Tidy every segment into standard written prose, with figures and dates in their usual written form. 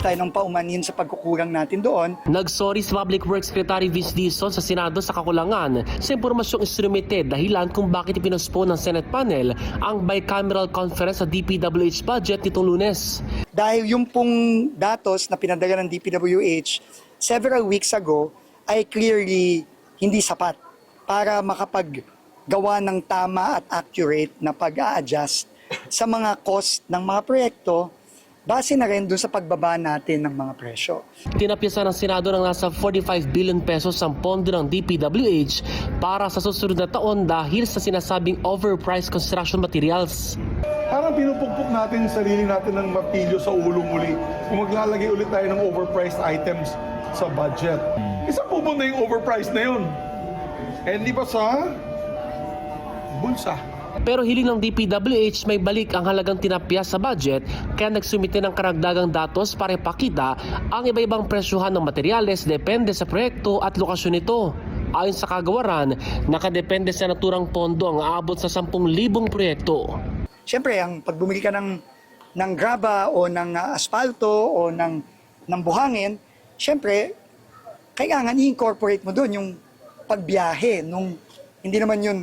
tayo ng paumanhin sa pagkukulang natin doon. Nagsorry si Public Works Secretary Vice Dizon sa Senado sa kakulangan sa impormasyong istrumite dahilan kung bakit ipinospone ng Senate panel ang bicameral conference sa DPWH budget nitong Lunes. Dahil yung pong datos na pinadala ng DPWH several weeks ago ay clearly hindi sapat para makapaggawa ng tama at accurate na pag-a-adjust sa mga cost ng mga proyekto base na rin doon sa pagbaba natin ng mga presyo. Tinapyasan ng Senado ng nasa 45 billion pesos ang pondo ng DPWH para sa susunod na taon dahil sa sinasabing overpriced construction materials. Parang pinupukpok natin yung sarili natin ng martilyo sa ulo muli kung maglalagay ulit tayo ng overpriced items sa budget. Isa pupunta yung overpriced na yun. Eh, hindi ba sa bulsa? Pero hiling ng DPWH may balik ang halagang tinapya sa budget kaya nagsumite ng karagdagang datos para ipakita ang iba-ibang presyohan ng materyales depende sa proyekto at lokasyon nito. Ayon sa kagawaran, nakadepende sa naturang pondo ang aabot sa 10,000 proyekto. Siyempre, ang pag bumili ka ng graba o ng asfalto o ng buhangin, siyempre, kailangan i-incorporate mo doon yung pagbiyahe nung hindi naman yun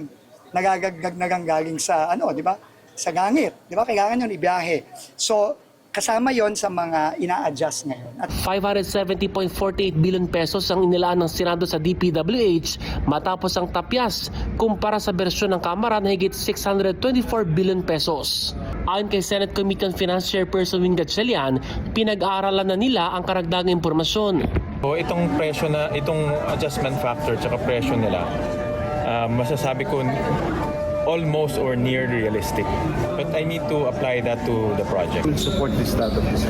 nagagaling sa di ba? Sa gangit, di ba? Kailangan yun ibiyahe. So, kasama yon sa mga ina-adjust ngayon. At 570.48 billion pesos ang inilaan ng Senado sa DPWH matapos ang tapyas kumpara sa bersyon ng Kamara na higit 624 billion pesos. Ayon kay Senate Committee on Finance Chairperson Wing Gatchalian, pinag-aaralan na nila ang karagdagang impormasyon. So, itong adjustment factor tsaka presyo nila, masasabi ko almost or near realistic. But I need to apply that to the project. We'll support this strategy.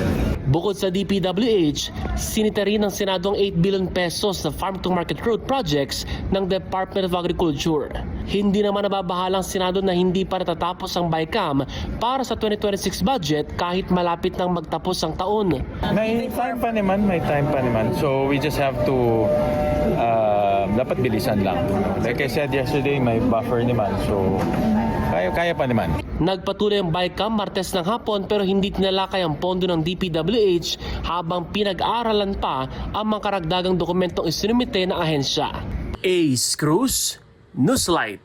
Bukod sa DPWH, sinita rin ng Senado ang 8 billion pesos sa Farm to Market Road projects ng Department of Agriculture. Hindi naman nababahala ang Senado na hindi pa natatapos ang BICAM para sa 2026 budget kahit malapit nang magtapos ang taon. May time pa naman. So we just have to dapat bilisan lang. Like I said yesterday, may buffer naman. So kaya pa naman. Nagpatuloy ang BICAM Martes ng hapon pero hindi tinalakay ang pondo ng DPWH habang pinag-aaralan pa ang mga karagdagang dokumentong isinumite ng ahensya. Ace Cruz, Newslight.